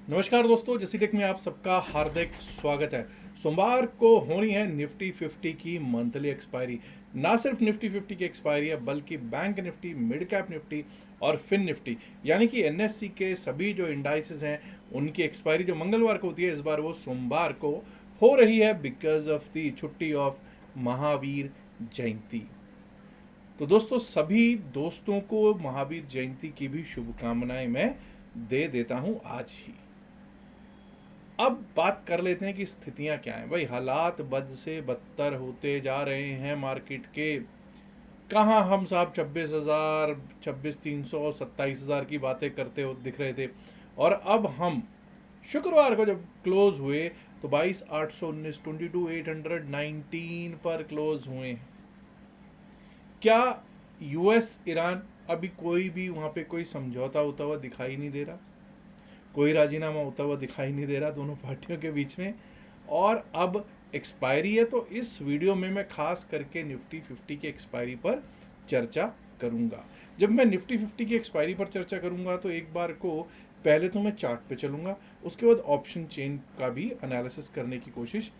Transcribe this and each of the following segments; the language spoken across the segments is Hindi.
नमस्कार दोस्तों, जसीटेक में आप सबका हार्दिक स्वागत है। सोमवार को होनी है निफ्टी 50 की मंथली एक्सपायरी। ना सिर्फ निफ्टी 50 की एक्सपायरी है बल्कि bank Nifty, mid cap Nifty और फिन निफ्टी यानी कि एनएससी के सभी जो इंडाइसेस हैं उनकी एक्सपायरी जो मंगलवार को होती है, इस बार वो सोमवार को हो रही है बिकॉज ऑफ द छुट्टी ऑफ महावीर जयंती। तो दोस्तों, सभी दोस्तों को महावीर जयंती की भी शुभकामनाएं मैं दे देता हूं आज ही। अब बात कर लेते हैं कि स्थितियां क्या हैं। भाई, हालात बद से बदतर होते जा रहे हैं मार्केट के। कहाँ हम साहब 26,000, 26,300, 27,000 की बातें करते हो दिख रहे थे, और अब हम शुक्रवार को जब क्लोज हुए तो 22,819, 22,819 पर क्लोज हुए हैं। क्या यूएस ईरान अभी कोई भी वहाँ पे कोई समझौता होता हुआ दिखाई नहीं दे रहा, कोई राजीनामा होता हुआ दिखाई नहीं दे रहा दोनों पार्टियों के बीच में। और अब एक्सपायरी है, तो इस वीडियो में मैं खास करके निफ्टी 50 की एक्सपायरी पर चर्चा करूंगा। जब मैं निफ्टी 50 की एक्सपायरी पर चर्चा करूंगा तो एक बार को पहले तो मैं चार्ट पे चलूंगा, उसके बाद ऑप्शन चेन का भी एनालिसिस करने की कोशिश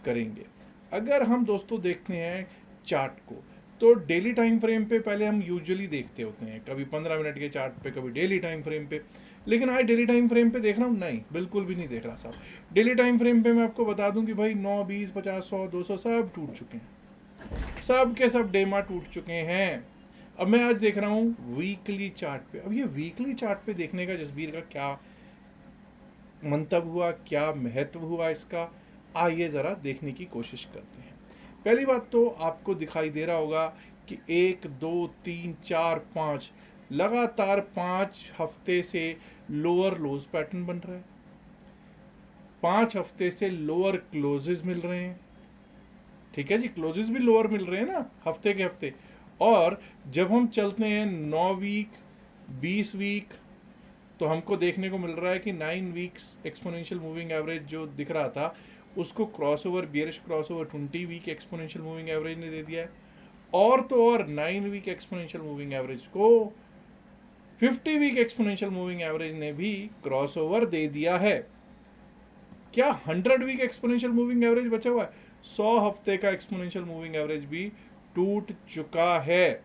करेंगे। अगर हम दोस्तों देखते हैं चार्ट को, तो डेली टाइम फ्रेम पे पहले हम यूजुअली देखते होते हैं, कभी 15 मिनट के चार्ट पे, कभी डेली टाइम फ्रेम पे। लेकिन आज डेली टाइम फ्रेम पे देख रहा हूँ, नहीं, बिल्कुल भी नहीं देख रहा साहब। डेली टाइम फ्रेम पे मैं आपको बता दूं कि भाई 9, 20, 50, 100, 200 सब टूट चुके हैं, सब के सब डेमा टूट चुके हैं। अब मैं आज देख रहा हूँ वीकली चार्ट पे। अब ये वीकली चार्ट पे देखने का जसबीर का क्या मंतव्य हुआ, क्या महत्व हुआ इसका, आइए ज़रा देखने की कोशिश करते हैं। पहली बात तो आपको दिखाई दे रहा होगा कि 1, 2, 3, 4, 5 लगातार 5 हफ्ते से लोअर लोज पैटर्न बन रहा है। 5 हफ्ते से लोअर क्लोजेस मिल रहे हैं। ठीक है जी, क्लोजेस भी लोअर मिल रहे हैं ना हफ्ते के हफ्ते। और जब हम चलते हैं 9 वीक, 20 वीक, तो हमको देखने को मिल रहा है कि 9 वीक्स एक्सपोनेंशियल मूविंग एवरेज जो दिख रहा था उसको crossover, bearish crossover 20 week exponential moving average ने दे दिया है। और तो और 9 वीक एक्सपोनेंशियल मूविंग एवरेज को 50 वीक एक्सपोनेंशियल मूविंग एवरेज ने भी क्रॉसओवर दे दिया है। क्या 100 वीक एक्सपोनेंशियल मूविंग एवरेज बचा हुआ है? 100 हफ्ते का एक्सपोनेंशियल मूविंग एवरेज भी टूट चुका है।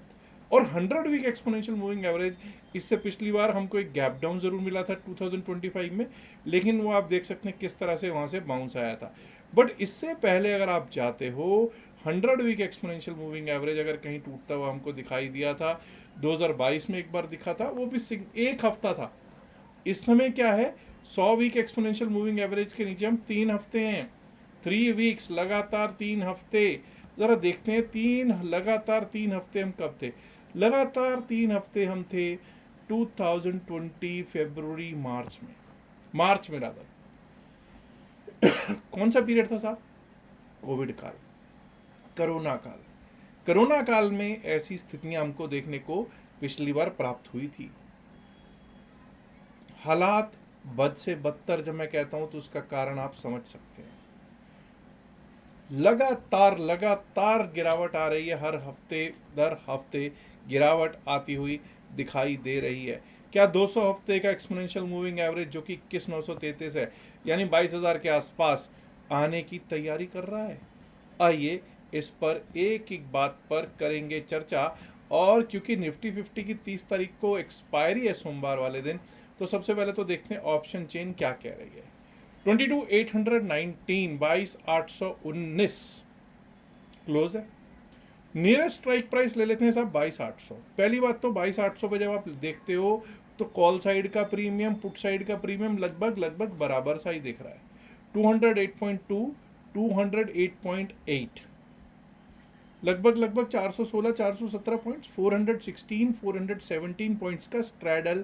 और 100 वीक एक्सपोनेंशियल मूविंग एवरेज, इससे पिछली बार हमको एक गैप डाउन जरूर मिला था 2025 में, लेकिन वो आप देख सकते हैं किस तरह से वहां से बाउंस आया था। बट इससे पहले अगर आप जाते हो, 100 वीक एक्सपोनेंशियल मूविंग एवरेज अगर कहीं टूटता हुआ हमको दिखाई दिया था, 2022 में एक बार दिखा था, वो भी एक हफ्ता था। इस समय क्या है, 100 वीक एक्सपोनेंशियल मूविंग एवरेज के नीचे हम 3 हफ्ते हैं। 3 वीक्स लगातार 3 हफ्ते। ज़रा देखते हैं लगातार 3 हफ्ते हम कब थे। लगातार 3 हफ्ते हम थे 2020 फरवरी मार्च में रादर। कौन सा पीरियड था साहब? कोविड काल, कोरोना काल। कोरोना काल में ऐसी स्थितियां हमको देखने को पिछली बार प्राप्त हुई थी। हालात बद से बदतर जब मैं कहता हूं तो उसका कारण आप समझ सकते हैं। लगातार लगातार गिरावट आ रही है, हर हफ्ते दर हफ्ते गिरावट आती हुई दिखाई दे रही है। क्या 200 हफ्ते का एक्सपोनेंशियल मूविंग एवरेज जो कि 21,933 है, यानी 22,000 के आसपास आने की तैयारी कर रहा है? आइए इस पर एक एक बात पर करेंगे चर्चा। और क्योंकि निफ्टी 50 की 30 तारीख को एक्सपायरी है सोमवार वाले दिन, तो सबसे पहले तो देखते हैं ऑप्शन चेन क्या कह रही है। 22,819, 22,819 क्लोज है। नियरेस्ट स्ट्राइक प्राइस ले लेते हैं साहब 22,800। पहली बात तो 22,800 पे जब आप देखते हो तो कॉल साइड का प्रीमियम, पुट साइड का प्रीमियम लगभग लगभग बराबर सा ही दिख रहा है। 208.2, 208.8, लगभग लगभग 416, 417 पॉइंट्स, 416, 417 पॉइंट्स का स्ट्रैडल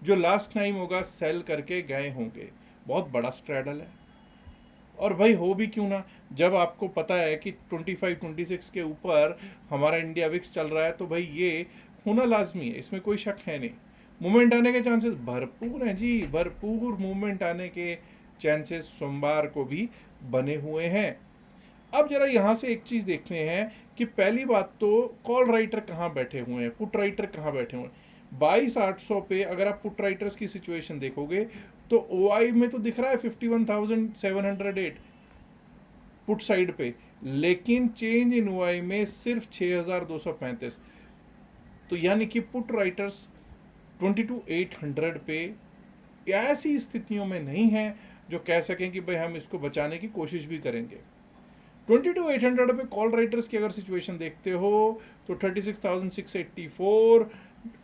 जो लास्ट टाइम होगा सेल करके गए होंगे। बहुत बड़ा स्ट्रैडल है। और भाई हो भी क्यों ना, जब आपको पता है कि 25, 26 के ऊपर हमारा इंडिया विक्स चल रहा है, तो भाई ये होना लाजमी है, इसमें कोई शक है नहीं। मूवमेंट आने के चांसेस भरपूर हैं जी, भरपूर मूवमेंट आने के चांसेस सोमवार को भी बने हुए हैं। अब जरा यहाँ से एक चीज़ देखते हैं कि पहली बात तो कॉल राइटर कहाँ बैठे हुए हैं, पुट राइटर कहाँ बैठे हुए हैं। 22,800 पे अगर आप पुट राइटर्स की सिचुएशन देखोगे तो OI में तो दिख रहा है 51,708 पुट साइड पे, लेकिन चेंज इन OI में सिर्फ 6,235। तो यानी कि पुट राइटर्स 22,800 पे ऐसी स्थितियों में नहीं है जो कह सकें कि भाई हम इसको बचाने की कोशिश भी करेंगे। 22,800 पे कॉल राइटर्स की अगर सिचुएशन देखते हो तो 36,684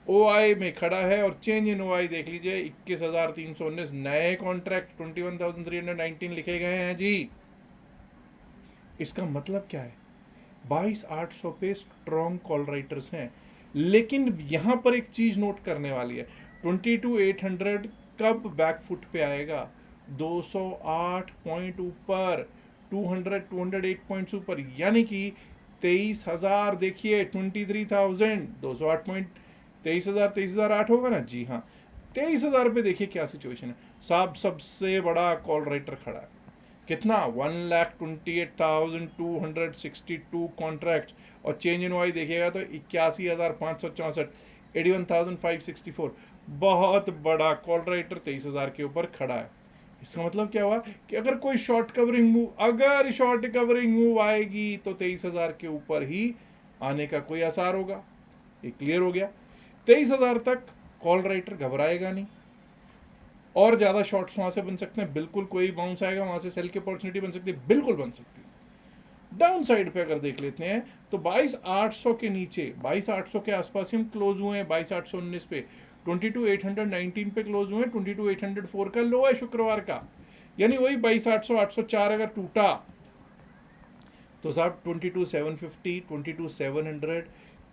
OI में खड़ा है, और चेंज इन OI देख लीजिए 21,319 नए कॉन्ट्रैक्ट 21,319 लिखे गए हैं जी। इसका मतलब क्या है? 22,800 पे स्ट्रॉन्ग कॉल राइटर्स हैं, लेकिन यहां पर एक चीज नोट करने वाली है, 22,800 कब बैकफुट पे आएगा? 208 पॉइंट ऊपर, 208 पॉइंट्स ऊपर, यानी कि 23,000। देखिए 23,000 208 पॉइंट, 23,008 होगा ना जी हाँ। 23,000 पे देखिए क्या सिचुएशन है साहब, सबसे बड़ा कॉल राइटर खड़ा है। कितना? 1,28,262 कॉन्ट्रैक्ट, और चेंज इन वाई देखिएगा तो 81,564, 81,564। बहुत बड़ा कॉल राइटर 23,000 के ऊपर खड़ा है। इसका मतलब क्या हुआ कि अगर कोई शॉर्ट कवरिंग मूव आएगी तो 23,000 के ऊपर ही आने का कोई आसार होगा। ये क्लियर हो गया। 23,000 तक कॉल राइटर घबराएगा नहीं, और ज़्यादा शॉर्ट्स वहाँ से बन सकते हैं, बिल्कुल कोई बाउंस आएगा वहाँ से, सेल की अपॉर्चुनिटी बन सकती है, बिल्कुल बन सकती है। डाउन साइड पे अगर देख लेते हैं तो 22,800 के नीचे, 22,800 के आसपास हम क्लोज हुए हैं, 22,819 पे, 22,819 पे क्लोज हुए हैं, 22,804 का लो है शुक्रवार का, यानी वही 22,800 804 अगर टूटा तो साहब 22,750 22,700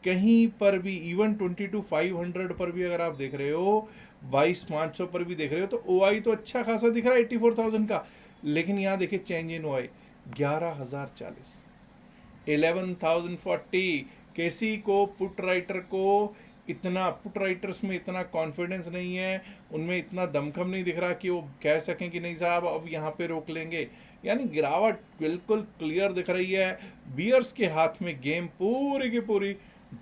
कहीं पर भी, इवन 22,500 पर भी अगर आप देख रहे हो, 22,500 पर भी देख रहे हो, तो OI तो अच्छा खासा दिख रहा है 84,000 का, लेकिन यहाँ देखिए चेंज इन OI 11,040, 11,040। किसी को पुट राइटर को इतना, पुट राइटर्स में इतना कॉन्फिडेंस नहीं है, उनमें इतना दमखम नहीं दिख रहा कि वो कह सकें कि नहीं साहब अब यहाँ पे रोक लेंगे, यानी गिरावट बिल्कुल क्लियर दिख रही है। बियर्स के हाथ में गेम पूरी की पूरी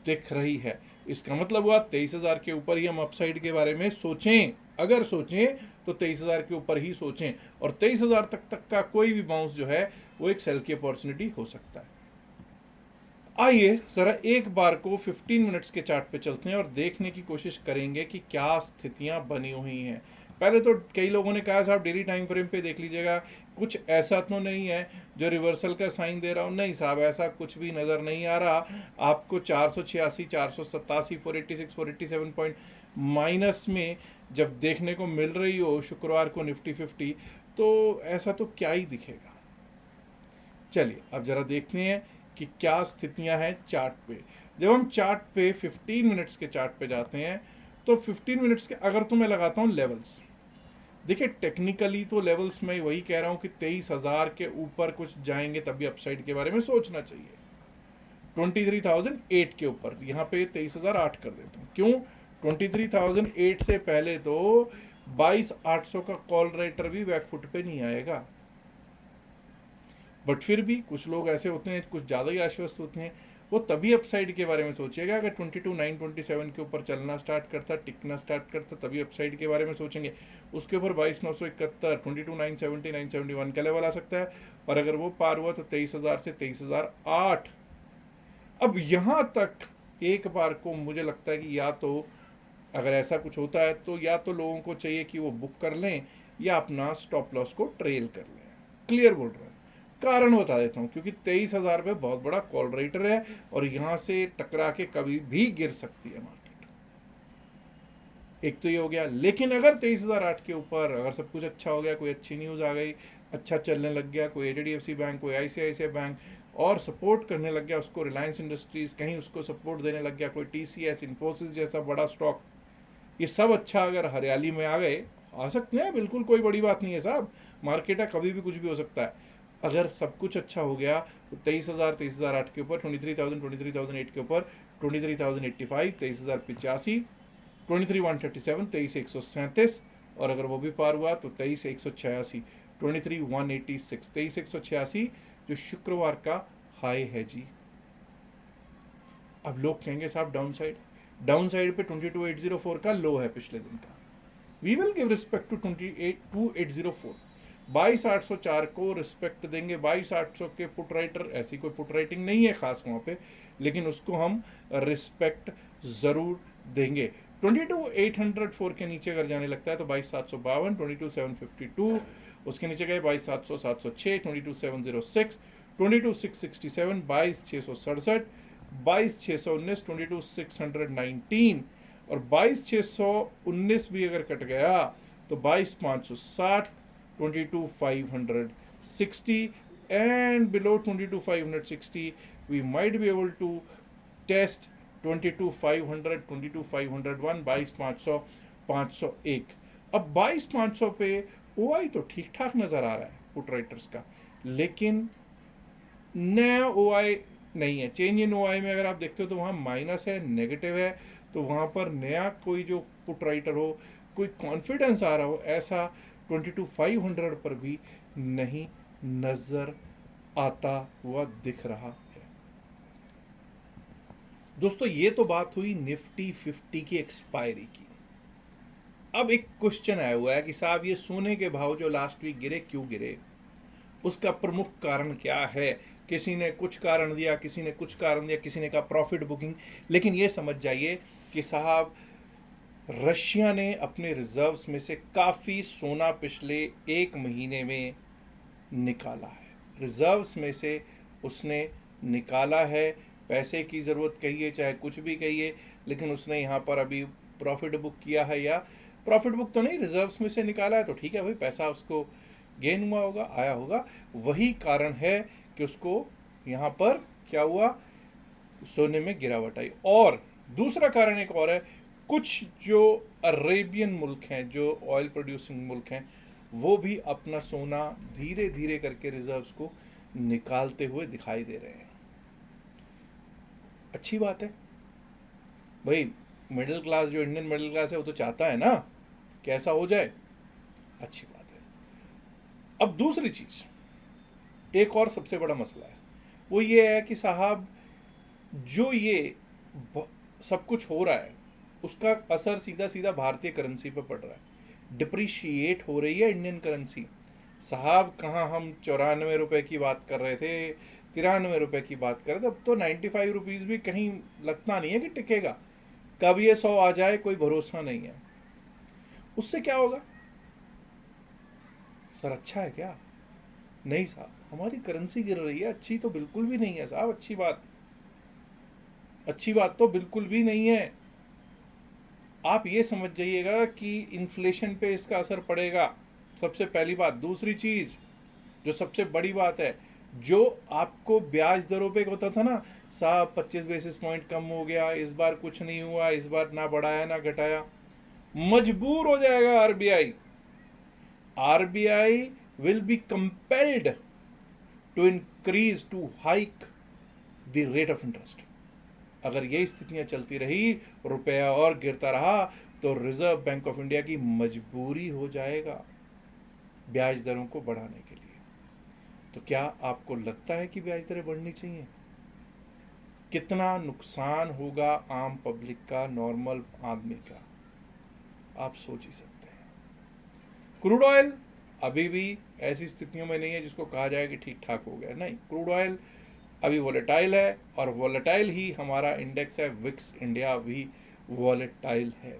दिख रही है। इसका मतलब हुआ 23,000 के ऊपर ही हम अपसाइड के बारे में सोचें, अगर सोचें तो 23,000 के ऊपर ही सोचें, और 23,000 तक का कोई भी बाउंस जो है वो एक सेल की अपॉर्चुनिटी हो सकता है। आइए जरा एक बार को 15 मिनट्स के चार्ट पे चलते हैं और देखने की कोशिश करेंगे कि क्या स्थितियां बनी हुई हैं। पहले तो कई लोगों ने कहा साहब डेली टाइम फ्रेम पे देख लीजिएगा, कुछ ऐसा तो नहीं है जो रिवर्सल का साइन दे रहा हूँ, नहीं साहब ऐसा कुछ भी नज़र नहीं आ रहा। आपको 486 487 486 487 पॉइंट माइनस में जब देखने को मिल रही हो शुक्रवार को निफ्टी 50, तो ऐसा तो क्या ही दिखेगा। चलिए अब जरा देखते हैं कि क्या स्थितियां हैं चार्ट पे। जब हम चार्ट पे 15 मिनट्स के चार्ट पे जाते हैं तो 15 मिनट्स के अगर तो मैं लगाता हूँ लेवल्स, देखिए टेक्निकली तो लेवल्स मैं वही कह रहा हूँ कि 23,000 के ऊपर कुछ जाएंगे तभी अपसाइड के बारे में सोचना चाहिए। 23,008 के ऊपर, यहाँ पे 23,008 कर देता हूँ। क्यों? 23,008 से पहले तो 22,800 का कॉल रेटर भी बैकफुट पे नहीं आएगा। बट फिर भी कुछ लोग ऐसे होते हैं, कुछ ज़्यादा ही आश्वस्त होते हैं, वो तभी अपसाइड के बारे में सोचिएगा अगर 22,927 के ऊपर चलना स्टार्ट करता, टिकना स्टार्ट करता, तभी अपसाइड के बारे में सोचेंगे। उसके ऊपर 22,971 22,970 971 का लेवल आ सकता है, और अगर वो पार हुआ तो 23,000 से 23,008। अब यहाँ तक एक बार को मुझे लगता है कि या तो अगर ऐसा कुछ होता है तो या तो लोगों को चाहिए कि वो बुक कर लें या अपना स्टॉप लॉस को ट्रेल कर लें। क्लियर बोल रहा हूँ, कारण बता देता हूँ, क्योंकि 23,000 पे बहुत बड़ा कॉल राइटर है और यहाँ से टकरा के कभी भी गिर सकती है मार्केट। एक तो ये हो गया, लेकिन अगर 23,008 के ऊपर अगर सब कुछ अच्छा हो गया, कोई अच्छी न्यूज़ आ गई, अच्छा चलने लग गया, कोई HDFC बैंक, कोई ICICI बैंक और सपोर्ट करने लग गया उसको, रिलायंस इंडस्ट्रीज कहीं उसको सपोर्ट देने लग गया, कोई TCS इन्फोसिस जैसा बड़ा स्टॉक, ये सब अच्छा अगर हरियाली में आ गए, आ सकते हैं, बिल्कुल कोई बड़ी बात नहीं है साहब, मार्केट है, कभी भी कुछ भी हो सकता है। अगर सब कुछ अच्छा हो गया तो 23,000 23,008 के ऊपर, 23,000 23,008 के ऊपर 23,085 23,085 23,137 23,137, और अगर वो भी पार हुआ तो 23,186 23,186 23,186 जो शुक्रवार का हाई है जी। अब लोग कहेंगे साहब डाउन साइड पे 22,804 का लो है पिछले दिन का, we will give respect to 28,804। 22,804 को रिस्पेक्ट देंगे। 22,800 के पुट राइटर, ऐसी कोई पुट राइटिंग नहीं है खास वहाँ पे, लेकिन उसको हम रिस्पेक्ट ज़रूर देंगे। 22,804 के नीचे अगर जाने लगता है तो 22,752, 22,752, उसके नीचे गए 22,700, 706, 22,706, 22,667, 22,667, 22,619, 22,619 और 22,619 भी अगर कट गया तो 22,560, 22,560 and below 22,560 we might be able to test 22,500, 22,501, 22,500, 501। अब 22,500 पे ओआई तो ठीक ठाक नज़र आ रहा है पुट राइटर्स का, लेकिन नया ओआई नहीं है। चेंज इन ओआई में अगर आप देखते हो तो वहाँ माइनस है, नेगेटिव है, तो वहाँ पर नया कोई जो पुट राइटर हो, कोई कॉन्फिडेंस आ रहा हो, ऐसा 22,500 पर भी नहीं नज़र आता हुआ दिख रहा है। दोस्तों ये तो बात हुई निफ्टी 50 की एक्सपायरी की। अब एक क्वेश्चन आया हुआ है कि साहब ये सोने के भाव जो लास्ट वीक गिरे, क्यों गिरे, उसका प्रमुख कारण क्या है। किसी ने कुछ कारण दिया, किसी ने कुछ कारण दिया, किसी ने कहा प्रॉफिट बुकिंग, लेकिन ये समझ जाइए कि साहब रशिया ने अपने रिजर्व्स में से काफ़ी सोना पिछले एक महीने में निकाला है। रिजर्व्स में से उसने निकाला है। पैसे की ज़रूरत कहिए चाहे कुछ भी कहिए, लेकिन उसने यहाँ पर अभी प्रॉफिट बुक किया है, या प्रॉफिट बुक तो नहीं, रिजर्व्स में से निकाला है, तो ठीक है भाई, पैसा उसको गेन हुआ होगा, आया होगा। वही कारण है कि उसको यहाँ पर क्या हुआ, सोने में गिरावट आई। और दूसरा कारण एक और है, कुछ जो अरेबियन मुल्क हैं, जो ऑयल प्रोड्यूसिंग मुल्क हैं, वो भी अपना सोना धीरे धीरे करके रिजर्व्स को निकालते हुए दिखाई दे रहे हैं। अच्छी बात है भाई, मिडिल क्लास जो इंडियन मिडिल क्लास है वो तो चाहता है ना कि ऐसा हो जाए, अच्छी बात है। अब दूसरी चीज़, एक और सबसे बड़ा मसला है, वो ये है कि साहब जो ये सब कुछ हो रहा है उसका असर सीधा सीधा भारतीय करेंसी पर पड़ रहा है। डिप्रिशिएट हो रही है इंडियन करेंसी। साहब कहाँ हम 94 रुपये की बात कर रहे थे, 93 रुपये की बात कर रहे थे, अब तो 95 रुपीज़ भी कहीं लगता नहीं है कि टिकेगा। कब ये 100 आ जाए कोई भरोसा नहीं है। उससे क्या होगा सर, अच्छा है क्या? नहीं साहब, हमारी करेंसी गिर रही है, अच्छी तो बिल्कुल भी नहीं है साहब। अच्छी बात तो बिल्कुल भी नहीं है। आप ये समझ जाइएगा कि इन्फ्लेशन पे इसका असर पड़ेगा, सबसे पहली बात। दूसरी चीज़ जो सबसे बड़ी बात है, जो आपको ब्याज दरों पे होता था ना साहब 25 बेसिस पॉइंट कम हो गया, इस बार कुछ नहीं हुआ, इस बार ना बढ़ाया ना घटाया, मजबूर हो जाएगा RBI. RBI will be compelled to increase, to hike the rate of interest. अगर ये स्थितियां चलती रही, रुपया और गिरता रहा, तो रिजर्व बैंक ऑफ इंडिया की मजबूरी हो जाएगा ब्याज दरों को बढ़ाने के लिए। तो क्या आपको लगता है कि ब्याज दरें बढ़नी चाहिए? कितना नुकसान होगा आम पब्लिक का, नॉर्मल आदमी का, आप सोच ही सकते हैं। क्रूड ऑयल अभी भी ऐसी स्थितियों में नहीं है जिसको कहा जाए कि ठीक ठाक हो गया, नहीं। क्रूड ऑयल अभी वॉलेटाइल है, और वॉलेटाइल ही हमारा इंडेक्स है, विक्स इंडिया भी वॉलेटाइल है।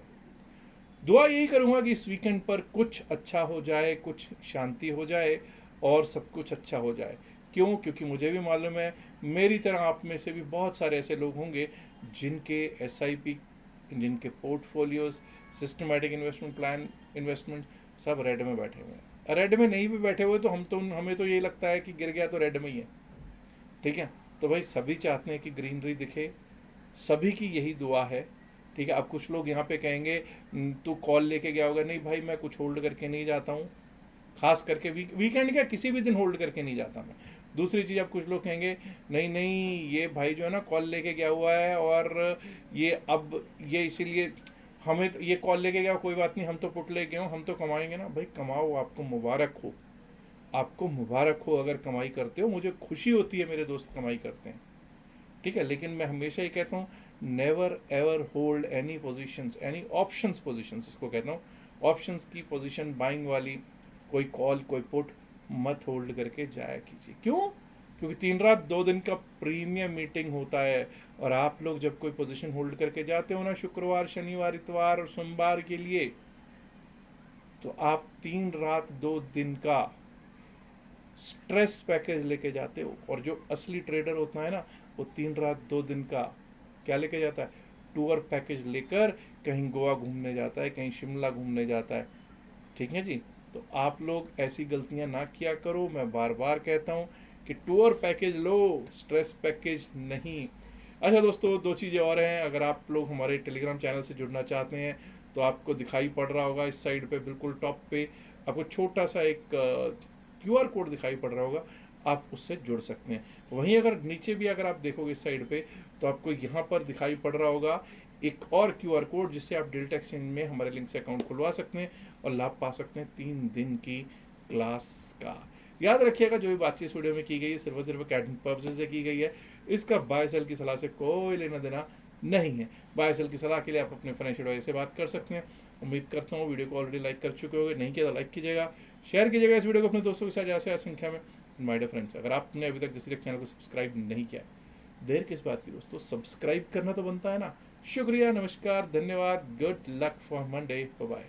दुआ यही करूँगा कि इस वीकेंड पर कुछ अच्छा हो जाए, कुछ शांति हो जाए और सब कुछ अच्छा हो जाए। क्यों? क्योंकि मुझे भी मालूम है, मेरी तरह आप में से भी बहुत सारे ऐसे लोग होंगे जिनके एसआईपी, जिनके portfolios, systematic investment plan, investment सब रेड में बैठे हुए हैं। रेड में नहीं भी बैठे हुए तो हमें तो यही लगता है कि गिर गया तो रेड में ही है, ठीक है। तो भाई सभी चाहते हैं कि ग्रीनरी दिखे, सभी की यही दुआ है, ठीक है। अब कुछ लोग यहाँ पे कहेंगे तू कॉल लेके गया होगा, नहीं भाई मैं कुछ होल्ड करके नहीं जाता हूँ, खास करके वीकेंड क्या किसी भी दिन होल्ड करके नहीं जाता मैं। दूसरी चीज़, अब कुछ लोग कहेंगे नहीं नहीं ये भाई जो है ना कॉल लेके गया हुआ है, और ये अब ये इसीलिए हमें तो ये कॉल लेके गया, कोई बात नहीं, हम तो पुट ले गए हो, हम तो कमाएंगे ना। भाई कमाओ, आपको मुबारक हो, आपको मुबारक हो अगर कमाई करते हो, मुझे खुशी होती है मेरे दोस्त कमाई करते हैं, ठीक है। लेकिन मैं हमेशा ही कहता हूँ, never ever hold any positions, any options positions इसको कहता हूँ। ऑप्शंस की पोजीशन बाइंग वाली कोई कॉल कोई पुट मत होल्ड करके जाया कीजिए। क्यों? क्योंकि 3 रात 2 दिन का प्रीमियम मीटिंग होता है, और आप लोग जब कोई पोजीशन होल्ड करके जाते हो ना शुक्रवार शनिवार इतवार और सोमवार के लिए, तो आप 3 रात 2 दिन का स्ट्रेस पैकेज लेके जाते हो। और जो असली ट्रेडर होता है ना, वो 3 रात 2 दिन का क्या लेके जाता है? टूर पैकेज लेकर कहीं गोवा घूमने जाता है, कहीं शिमला घूमने जाता है। ठीक है जी। तो आप लोग ऐसी गलतियां ना किया करो। मैं बार बार कहता हूँ कि टूर पैकेज लो, स्ट्रेस पैकेज नहीं। अच्छा दोस्तों, दो चीज़ें और हैं। अगर आप लोग हमारे टेलीग्राम चैनल से जुड़ना चाहते हैं तो आपको दिखाई पड़ रहा होगा इस साइड पे बिल्कुल टॉप पे आपको छोटा सा एक क्यूआर कोड दिखाई पड़ रहा होगा, आप उससे जुड़ सकते हैं। वहीं अगर नीचे भी अगर आप देखोगे इस साइड पे, तो आपको यहाँ पर दिखाई पड़ रहा होगा एक और क्यूआर कोड, जिससे आप डेल्टा एक्सचेंज में हमारे लिंक से अकाउंट खुलवा सकते हैं और लाभ पा सकते हैं 3 दिन की क्लास का। याद रखिएगा, जो भी बातचीत इस वीडियो में की गई है सिर्फ और सिर्फ अकेडमिक पर्पसेज से की गई है। इसका बाय सेल की सलाह से कोई लेना देना नहीं है। बाय सेल की सलाह के लिए आप अपने फाइनेंशियल एडवाइजर से बात कर सकते हैं। उम्मीद करता हूँ वीडियो को ऑलरेडी लाइक कर चुके होंगे, नहीं किया तो लाइक कीजिएगा, शेयर कीजिएगा इस वीडियो को अपने दोस्तों के साथ ज़्यादा से ज़्यादा संख्या में। माय डियर फ्रेंड्स, अगर आपने अभी तक जैसे चैनल को सब्सक्राइब नहीं किया, देर किस बात की दोस्तों, सब्सक्राइब करना तो बनता है ना। शुक्रिया, नमस्कार, धन्यवाद, good luck for Monday, bye bye.